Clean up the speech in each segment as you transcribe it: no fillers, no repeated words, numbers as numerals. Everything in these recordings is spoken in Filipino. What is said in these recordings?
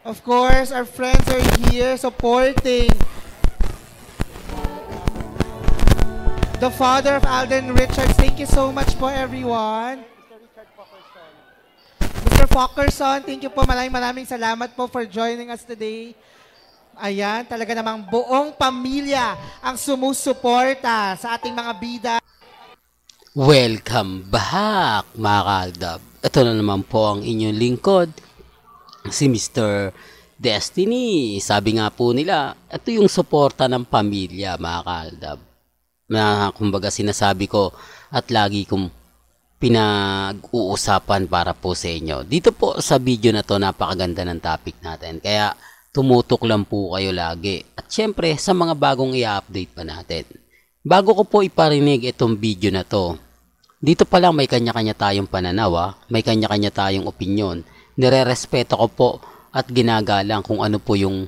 Of course, our friends are here supporting the father of Alden Richards. Thank you so much po, everyone. Mr. Fockerson, thank you po. Maraming salamat po for joining us today. Ayan, talaga namang buong pamilya ang sumusuporta sa ating mga bida. Welcome back, mga kaaldab. Ito na naman po ang inyong lingkod, si Mr. Destiny. Sabi nga po nila, ito yung suporta ng pamilya, mga kaaldab. Na kumbaga sinasabi ko at lagi kong pinag-uusapan para po sa inyo. Dito po sa video na to, napakaganda ng topic natin. Kaya tumutok lang po kayo lagi. At syempre, sa mga bagong i-update pa natin. Bago ko po iparinig itong video na to, dito pa lang may kanya-kanya tayong pananaw, may kanya-kanya tayong opinyon. Nire-respeto ko po at ginagalang kung ano po yung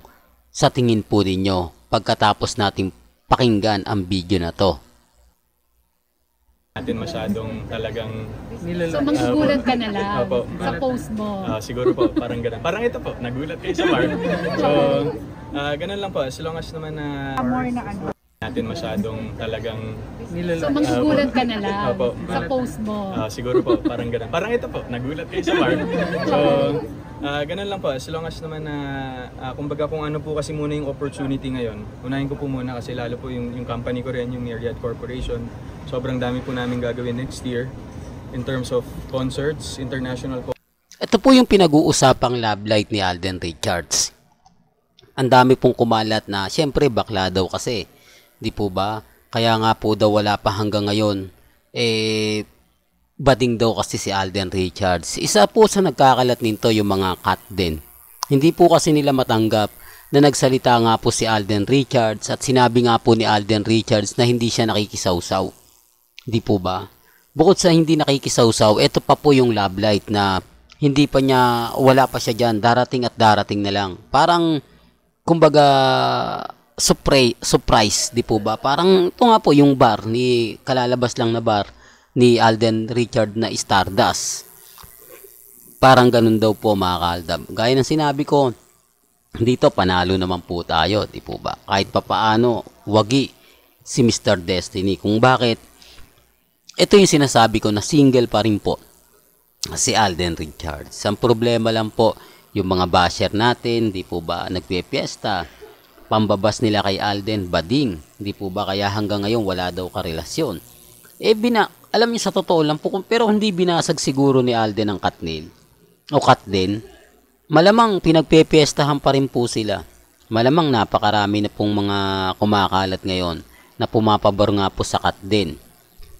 sa tingin po ninyo pagkatapos nating pakinggan ang video na to. Natin masyadong talagang So manggugulat ka na lang sa post mo. siguro po, parang ganun. Parang ito po, nagulat kayo sa bar. So, ganun lang po. As long as naman na More na ano. natin masyadong talagang So manggugulat ka na lang sa post mo. siguro po, parang ganun. Parang ito po, nagulat kayo sa bar. So, ganun lang po. As long as naman na, kumbaga kung ano po kasi muna yung opportunity ngayon, unahin ko po muna kasi lalo po yung company ko rin, yung Myriad Corporation. Sobrang dami po namin gagawin next year in terms of concerts, international concerts. Ito po yung pinag-uusapang love light ni Alden Richards. Ang dami pong kumalat na, syempre bakla daw kasi. Di po ba? Kaya nga po daw wala pa hanggang ngayon. Bading daw kasi si Alden Richards. Isa po sa nagkakalat nito yung mga cut din. Hindi po kasi nila matanggap na nagsalita nga po si Alden Richards at sinabi nga po ni Alden Richards na hindi siya nakikisawsaw. Di po ba? Bukod sa hindi nakikisawsaw, ito pa po yung love light na hindi pa niya, wala pa siya dyan, darating at darating na lang. Parang, kumbaga, surprise, di po ba? Parang, ito nga po yung bar, kalalabas lang na bar ni Alden Richard na Stardust. Parang ganun daw po, mga kaaldab. Gaya ng sinabi ko, dito panalo naman po tayo, di po ba? Kahit papaano, wagi si Mr. Destiny. Kung bakit, ito yung sinasabi ko na single pa rin po si Alden Richards. Ang problema lang po, yung mga basher natin, di po ba, nagpipiesta, pambabas nila kay Alden, bading, di po ba, kaya hanggang ngayon wala daw karelasyon. Alam niyo sa totoo lang po, pero hindi binasag siguro ni Alden ang Katnil, o Katden, malamang pinagpipiestahan pa rin po sila. Malamang napakarami na pong mga kumakalat ngayon na pumapabor nga po sa Katden.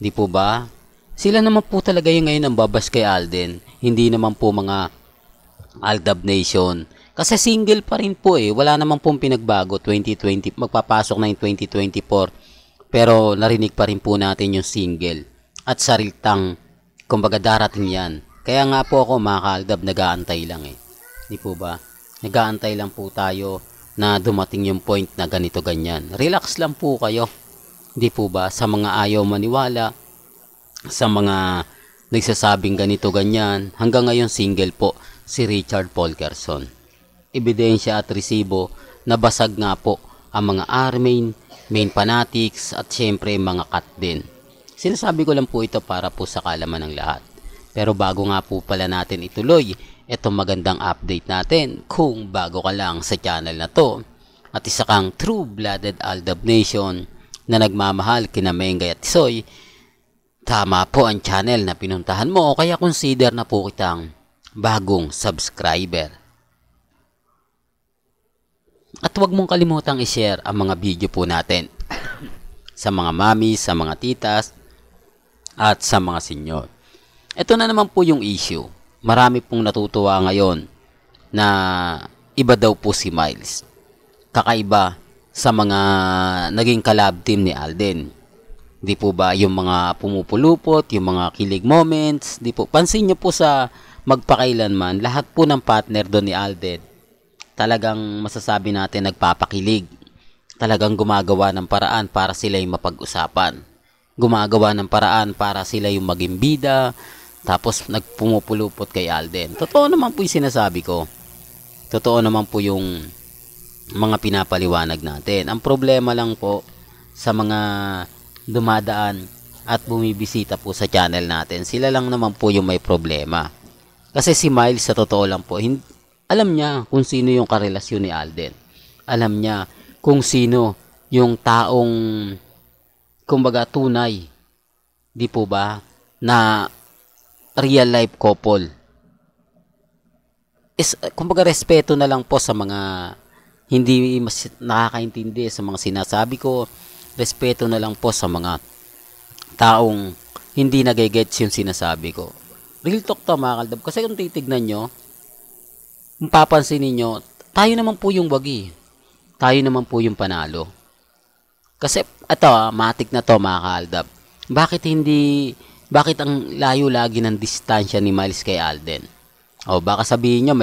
Di po ba? Sila naman po talaga yung ngayon ang babas kay Alden. Hindi naman po mga Aldab Nation. Kasi single pa rin po Wala naman pong pinagbago. 2020, magpapasok na yung 2024. Pero narinig pa rin po natin yung single. At sariltang, kumbaga darating yan. Kaya nga po ako mga kaaldab, nag-aantay lang Di po ba? Nag-aantay lang po tayo na dumating yung point na ganito ganyan. Relax lang po kayo. Di po ba? Sa mga ayaw maniwala, sa mga nagsasabing ganito ganyan, hanggang ngayon single po si Richard Polkerson. Ebidensya at resibo na basag nga po ang mga army, main fanatics at syempre mga cut din. Sinasabi ko lang po ito para po sa kalaman ng lahat. Pero bago nga po pala natin ituloy itong magandang update natin, kung bago ka lang sa channel na to at isa kang true-blooded Aldab Nation na nagmamahal kina Mengay at Tisoy, tama po ang channel na pinuntahan mo, kaya consider na po kitang bagong subscriber. At huwag mong kalimutang i-share ang mga video po natin sa mga mami, sa mga titas, at sa mga senyor. Ito na naman po yung issue. Marami pong natutuwa ngayon na iba daw po si Miles. Kakaiba sa mga naging collab team ni Alden. Di po ba yung mga pumupulupot, yung mga kilig moments, di po. Pansin nyo po sa magpakailanman, lahat po ng partner doon ni Alden, talagang masasabi natin nagpapakilig. Talagang gumagawa ng paraan para sila yung mapag-usapan. Gumagawa ng paraan para sila yung maging bida, tapos nagpumupulupot kay Alden. Totoo naman po yung sinasabi ko. Totoo naman po yung mga pinapaliwanag natin. Ang problema lang po sa mga dumadaan at bumibisita po sa channel natin, sila lang naman po yung may problema. Kasi si Miles, sa totoo lang po, alam niya kung sino yung karelasyon ni Alden. Alam niya kung sino yung taong, kumbaga, tunay, di po ba, na real life couple. Kumbaga, respeto na lang po sa mga hindi mas nakakaintindi sa mga sinasabi ko. Respeto na lang po sa mga taong hindi nagigets yung sinasabi ko. Real talk to, mga kaldab. Kasi kung titignan nyo, kung papansin ninyo, tayo naman po yung wagi. Tayo naman po yung panalo. Kasi, matik na to, mga kaldab. Bakit ang layo lagi ng distansya ni Miles kay Alden? O, baka sabihin nyo,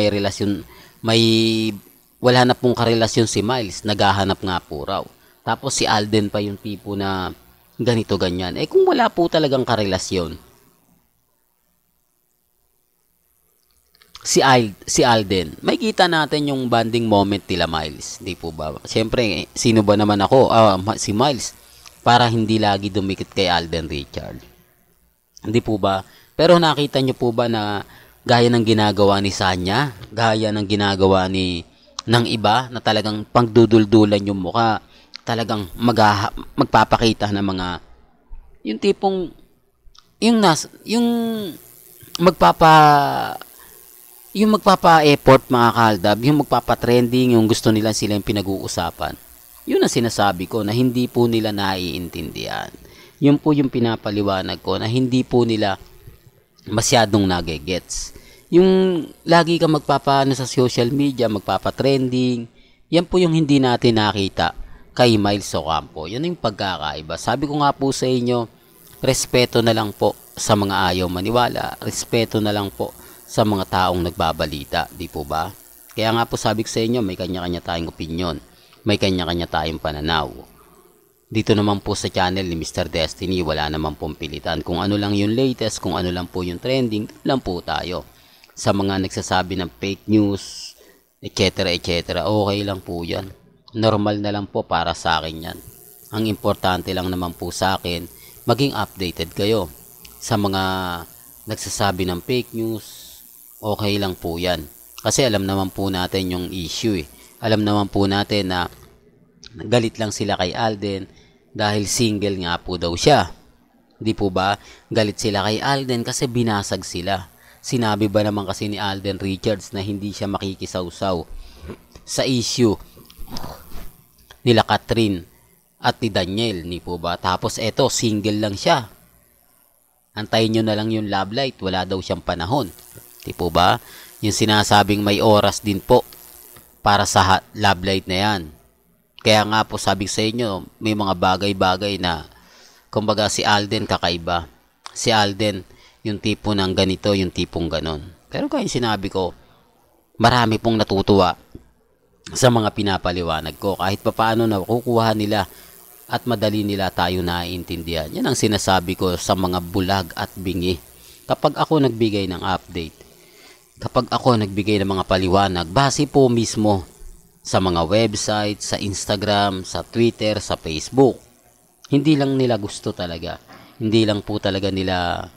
wala na pong karelasyon si Miles, naghahanap nga po raw. Tapos si Alden pa yung tipo na ganito ganyan. Kung wala po talagang karelasyon, si Alden, may kita natin yung bonding moment nila Miles, di po ba? Siyempre, sino ba naman ako, si Miles, para hindi lagi dumikit kay Alden Richard. Hindi po ba? Pero nakita nyo po ba na gaya ng ginagawa ni Sanya, gaya ng ginagawa ng iba na talagang pagduduldulan yung mukha, talagang magpapakita ng mga yung tipong yung magpapa-effort, mga kaldab, yung magpapa-trending, yung gusto nila sila yung pinag-uusapan. Yun ang sinasabi ko na hindi po nila naiintindihan. Yun po yung pinapaliwanag ko na hindi po nila masyadong nagegets. Yung lagi ka magpapaano sa social media, magpapa-trending, yan po yung hindi natin nakita kay Miles Ocampo. Yan yung pagkakaiba. Sabi ko nga po sa inyo, respeto na lang po sa mga ayaw maniwala. Respeto na lang po sa mga taong nagbabalita. Di po ba? Kaya nga po sabi ko sa inyo, may kanya-kanya tayong opinion. May kanya-kanya tayong pananaw. Dito naman po sa channel ni Mr. Destiny, wala naman pong pilitan. Kung ano lang yung latest, kung ano lang po yung trending, lang po tayo. Sa mga nagsasabi ng fake news, etc. Okay lang po yan. Normal na lang po para sa akin yan. Ang importante lang naman po sa akin, maging updated kayo. Sa mga nagsasabi ng fake news, okay lang po yan. Kasi alam naman po natin yung issue . Alam naman po natin na galit lang sila kay Alden dahil single nga po daw siya. Di po ba? Galit sila kay Alden kasi binasag sila. Sinabi ba naman kasi ni Alden Richards na hindi siya makikisawsaw sa issue nila Catherine at ni Daniel, ni po ba? Tapos eto, single lang siya. Antayin nyo na lang yung love light, wala daw siyang panahon. Di po ba? Yung sinasabing may oras din po para sa love light na yan. Kaya nga po sabi sa inyo, may mga bagay-bagay na kumbaga si Alden kakaiba. Si Alden yung tipo ng ganito, yung tipong ganon. Pero kaya sinabi ko, marami pong natutuwa sa mga pinapaliwanag ko. Kahit papaano na kukuha nila at madali nila tayo naiintindihan. Yan ang sinasabi ko sa mga bulag at bingi. Kapag ako nagbigay ng update, kapag ako nagbigay ng mga paliwanag, base po mismo sa mga website, sa Instagram, sa Twitter, sa Facebook. Hindi lang nila gusto talaga. Hindi lang po talaga nila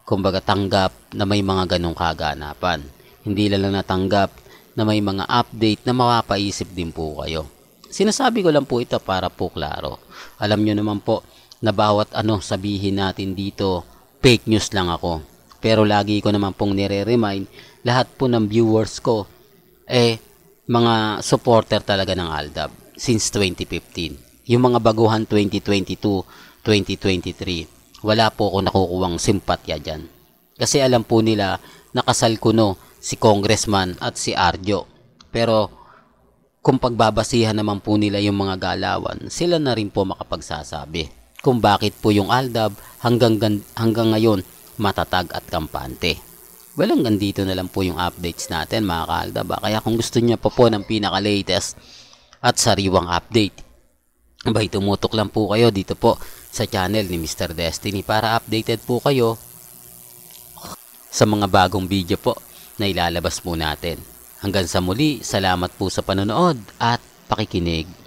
kumbaga tanggap na may mga ganong kaganapan. Hindi lang natanggap na may mga update na mapapaisip din po kayo. Sinasabi ko lang po ito para po klaro. Alam nyo naman po na bawat sabihin natin dito, fake news lang ako. Pero lagi ko naman pong nire-remind, lahat po ng viewers ko, mga supporter talaga ng Aldab since 2015. Yung mga baguhan 2022, 2023, wala po ako nakukuwang simpatya dyan. Kasi alam po nila, nakasal ko si Congressman at si Arjo. Pero kung pagbabasihan naman po nila yung mga galawan, sila na rin po makapagsasabi kung bakit po yung Aldab hanggang ngayon matatag at kampante. Well, hanggang dito na lang po yung updates natin, mga ka-Aldab. Kaya kung gusto niyo pa po ng pinaka-latest at sariwang update, tumutok lang po kayo dito po sa channel ni Mr. Destiny para updated po kayo sa mga bagong video po na ilalabas po natin. Hanggang sa muli, salamat po sa panonood at pakikinig.